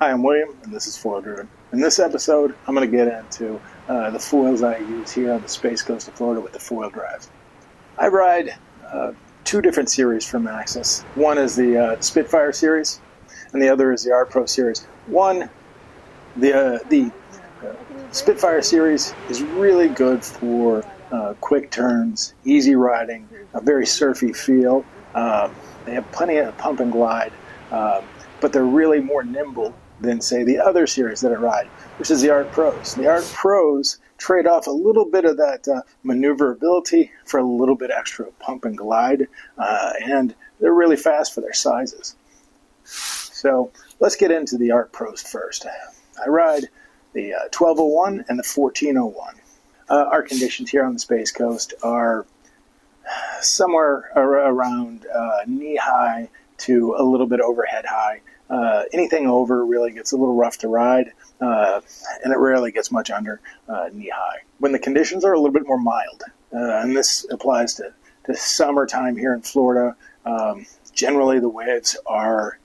Hi, I'm William, and this is Foil Drive. In this episode, I'm going to get into the foils I use here on the Space Coast of Florida with the Foil Drive. I ride two different series from Axis. One is the Spitfire series, and the other is the Art Pro series. The Spitfire series is really good for quick turns, easy riding, a very surfy feel. They have plenty of pump and glide, but they're really more nimble than, say, the other series that I ride, which is the Art Pros. The Art Pros trade off a little bit of that maneuverability for a little bit extra pump and glide, and they're really fast for their sizes. So let's get into the Art Pros first. I ride the 1201 and the 1401. Our conditions here on the Space Coast are somewhere around knee-high to a little bit overhead high. Anything over really gets a little rough to ride, and it rarely gets much under knee-high. When the conditions are a little bit more mild, and this applies to summertime here in Florida, generally the waves are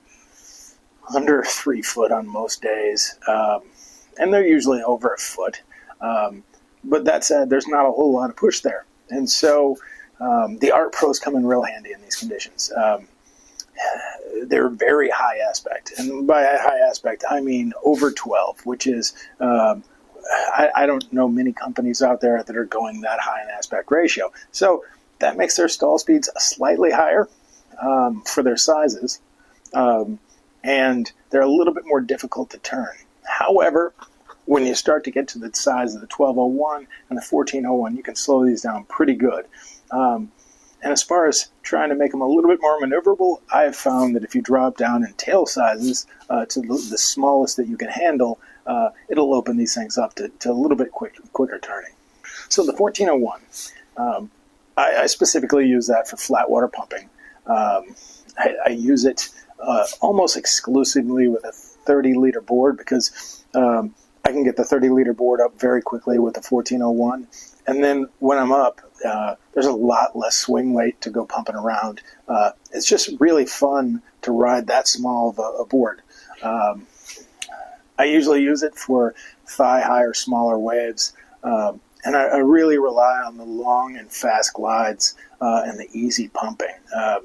under 3 foot on most days, and they're usually over a foot. But that said, there's not a whole lot of push there. And so the Art Pros come in real handy in these conditions. They're very high aspect. And by high aspect, I mean over 12, which is, I don't know many companies out there that are going that high in aspect ratio. So that makes their stall speeds slightly higher for their sizes. And they're a little bit more difficult to turn. However, when you start to get to the size of the 1201 and the 1401, you can slow these down pretty good. And as far as trying to make them a little bit more maneuverable, I've found that if you drop down in tail sizes to the smallest that you can handle, it'll open these things up to a little bit quicker turning. So the 1401, I specifically use that for flat water pumping. I use it almost exclusively with a 30-liter board because I can get the 30-liter board up very quickly with the 1401. And then when I'm up, there's a lot less swing weight to go pumping around. It's just really fun to ride that small of a board. I usually use it for thigh-high or smaller waves. And I really rely on the long and fast glides and the easy pumping of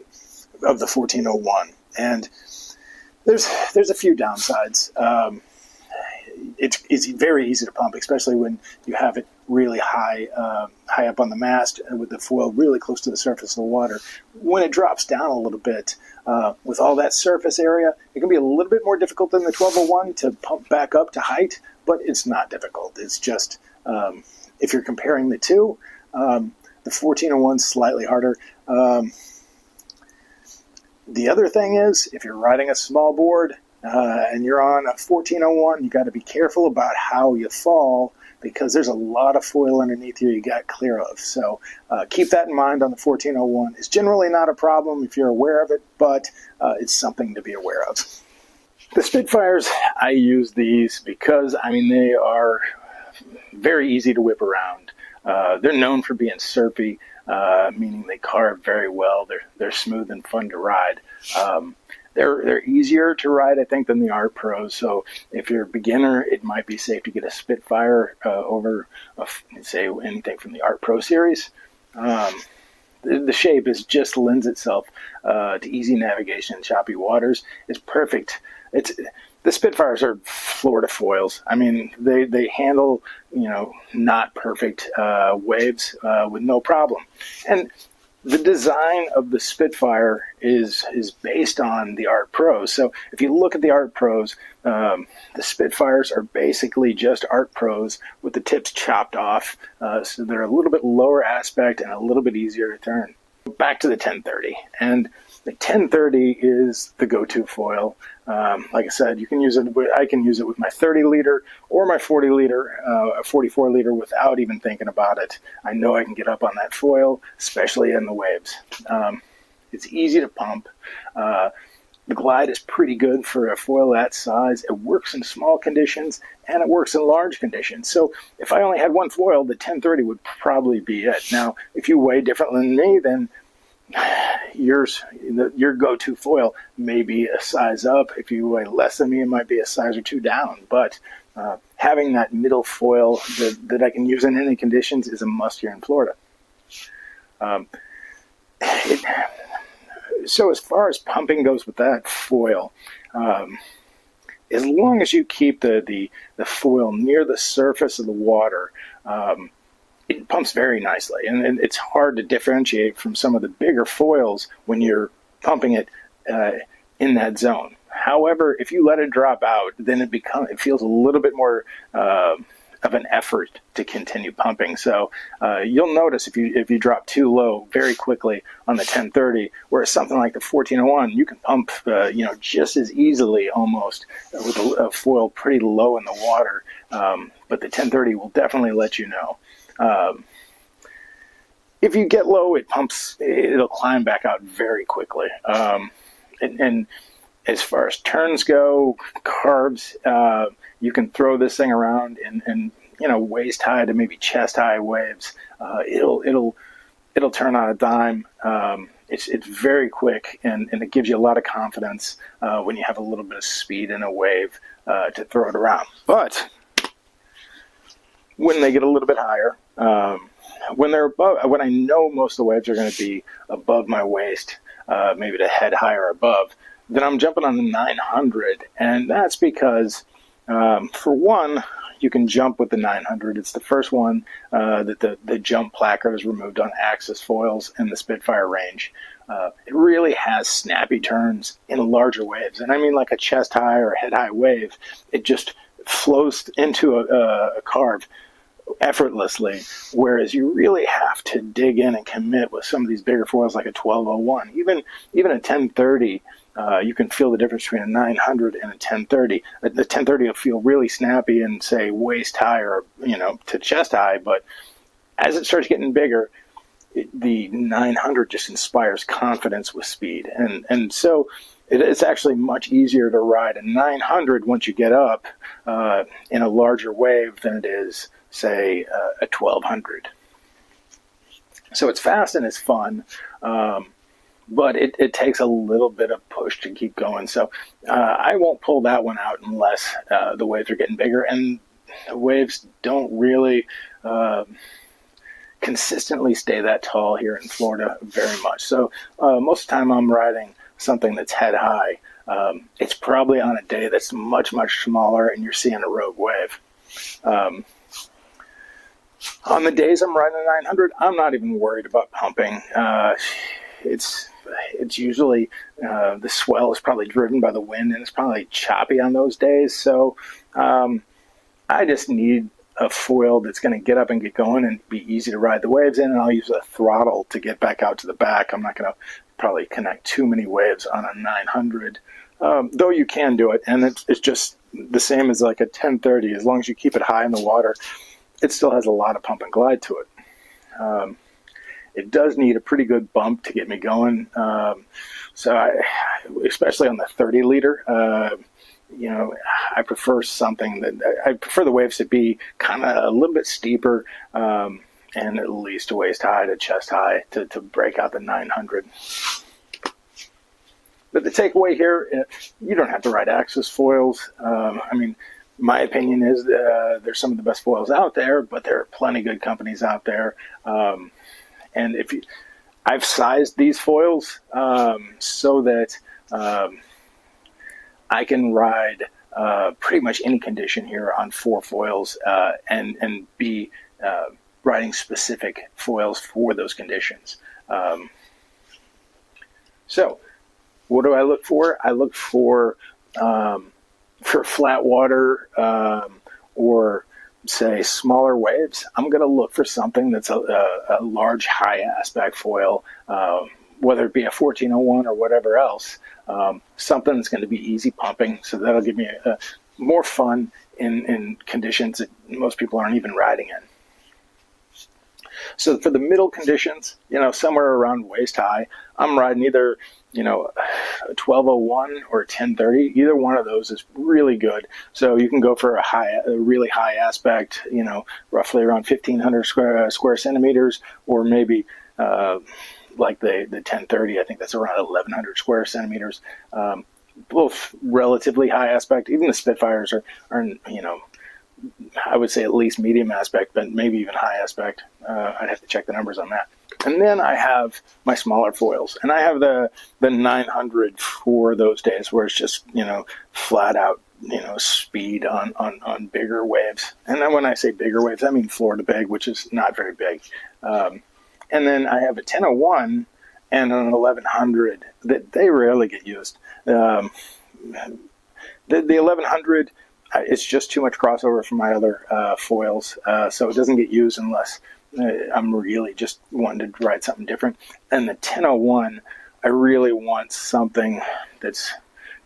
the 1401. And there's a few downsides. It's very easy to pump, especially when you have it really high up on the mast and with the foil really close to the surface of the water. When it drops down a little bit, with all that surface area, it can be a little bit more difficult than the 1201 to pump back up to height, but it's not difficult. It's just, if you're comparing the two, the 1401 is slightly harder. The other thing is, if you're riding a small board, and you're on a 1401, you got to be careful about how you fall because there's a lot of foil underneath you got clear of. So keep that in mind on the 1401. It's generally not a problem if you're aware of it, but it's something to be aware of. The Spitfires, I use these because, they are very easy to whip around. They're known for being surfy, meaning they carve very well. They're smooth and fun to ride. They're easier to ride, I think, than the Art Pros. So if you're a beginner, it might be safe to get a Spitfire over, say, anything from the Art Pro series. The shape just lends itself to easy navigation in choppy waters. It's perfect. The Spitfires are Florida foils. They handle, not perfect waves with no problem. And the design of the Spitfire is based on the Art Pros. So if you look at the Art Pros, the Spitfires are basically just Art Pros with the tips chopped off. So they're a little bit lower aspect and a little bit easier to turn. Back to the 1030. And the 1030 is the go-to foil. Like I said, I can use it with my 30-liter or my 40-liter, 44-liter without even thinking about it. I know I can get up on that foil, especially in the waves. It's easy to pump. The glide is pretty good for a foil that size. It works in small conditions, and it works in large conditions. So if I only had one foil, the 1030 would probably be it. Now, if you weigh differently than me, then your go-to foil may be a size up. If you weigh less than me, it might be a size or two down. But having that middle foil that I can use in any conditions is a must here in Florida. So as far as pumping goes with that foil, as long as you keep the foil near the surface of the water, it pumps very nicely, and it's hard to differentiate from some of the bigger foils when you're pumping it in that zone. However, if you let it drop out, then it feels a little bit more of an effort to continue pumping. So you'll notice if you drop too low very quickly on the 1030, whereas something like the 1401, you can pump just as easily almost with a foil pretty low in the water. But the 1030 will definitely let you know. If you get low, it'll climb back out very quickly. And as far as turns go, carves, you can throw this thing around in waist high to maybe chest high waves. It'll turn on a dime. It's very quick, and it gives you a lot of confidence when you have a little bit of speed in a wave to throw it around. But when they get a little bit higher, when they're above, when I know most of the waves are going to be above my waist, maybe the head high or above, then I'm jumping on the 900, and that's because, for one, you can jump with the 900. It's the first one that the jump placard is removed on Axis foils in the Spitfire range. It really has snappy turns in larger waves, and I mean like a chest high or head high wave. It just flows into a carve effortlessly, whereas you really have to dig in and commit with some of these bigger foils like a 1201. Even a 1030, you can feel the difference between a 900 and a 1030. The 1030 will feel really snappy and say waist high or to chest high, but as it starts getting bigger, the 900 just inspires confidence with speed, and so it's actually much easier to ride a 900 once you get up in a larger wave than it is, say, a 1200. So it's fast and it's fun, but it takes a little bit of push to keep going. So I won't pull that one out unless the waves are getting bigger, and the waves don't really consistently stay that tall here in Florida very much. So most of the time I'm riding something that's head high. It's probably on a day that's much, much smaller and you're seeing a rogue wave. On the days I'm riding a 900, I'm not even worried about pumping. It's usually the swell is probably driven by the wind, and it's probably choppy on those days. So I just need a foil that's going to get up and get going and be easy to ride the waves in, and I'll use a throttle to get back out to the back. I'm not going to probably connect too many waves on a 900, though you can do it, and it's just the same as like a 1030. As long as you keep it high in the water, it still has a lot of pump and glide to it. It does need a pretty good bump to get me going, especially on the 30 liter. I prefer I prefer the waves to be kind of a little bit steeper, and at least a waist high to chest high to break out the 900. But the takeaway here, you don't have to ride Axis foils. My opinion is they're some of the best foils out there, but there are plenty of good companies out there. And I've sized these foils so that I can ride pretty much any condition here on 4 foils and be riding specific foils for those conditions. So what do I look for? I look for flat water or say smaller waves. I'm going to look for something that's a large high aspect foil, whether it be a 1401 or whatever else. Something that's going to be easy pumping, so that'll give me more fun in conditions that most people aren't even riding in. So for the middle conditions, somewhere around waist high, I'm riding either a 1201 or a 1030. Either one of those is really good. So you can go for a really high aspect, roughly around 1,500 square centimeters, or maybe like the 1030, I think that's around 1100 square centimeters. Both relatively high aspect. Even the Spitfires are, you know, I would say at least medium aspect, but maybe even high aspect. I'd have to check the numbers on that. And then I have my smaller foils, and I have the 900 for those days where it's just, you know, flat out, you know, speed on bigger waves. And then when I say bigger waves, I mean Florida big, which is not very big. And then I have a 1001 and an 1100 that they rarely get used. The 1100, it's just too much crossover for my other foils, so it doesn't get used unless I'm really just wanting to ride something different. And the 1001, I really want something that's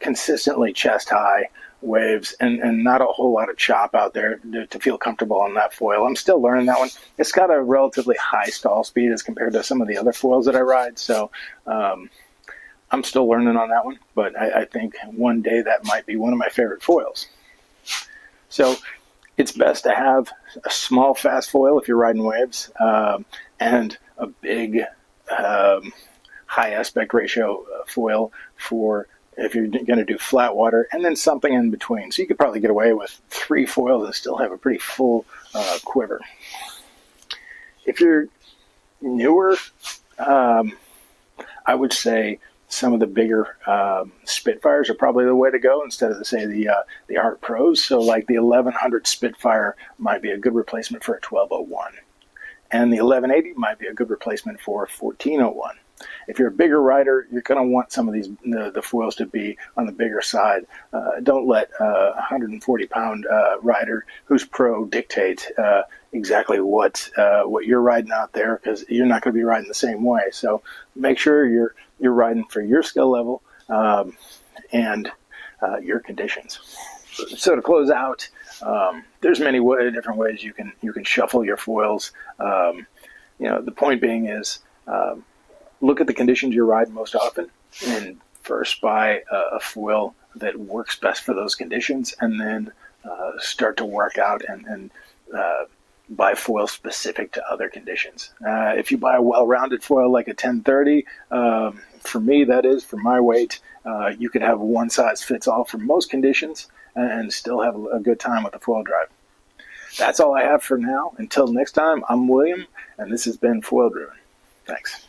consistently chest high waves and not a whole lot of chop out there to feel comfortable on that foil. I'm still learning that one. It's got a relatively high stall speed as compared to some of the other foils that I ride, so I'm still learning on that one, but I think one day that might be one of my favorite foils. So it's best to have a small, fast foil if you're riding waves, and a big, high aspect ratio foil for if you're going to do flat water, and then something in between. So you could probably get away with 3 foils and still have a pretty full quiver. If you're newer, I would say some of the bigger Spitfires are probably the way to go instead of, say, the Art Pros. So like the 1100 Spitfire might be a good replacement for a 1201. And the 1180 might be a good replacement for a 1401. If you're a bigger rider, you're going to want some of these the foils to be on the bigger side. Don't let a 140-pound rider who's pro dictate exactly what you're riding out there, because you're not going to be riding the same way. So make sure you're riding for your skill level and your conditions. So to close out, there's many different ways you can shuffle your foils. You know, the point being is, look at the conditions you're riding most often, and first buy a foil that works best for those conditions, and then start to work out and buy foils specific to other conditions. If you buy a well-rounded foil like a 1030, for me, that is, for my weight, you could have one size fits all for most conditions and still have a good time with the Foil Drive. That's all I have for now. Until next time, I'm William, and this has been Foil Driven. Thanks.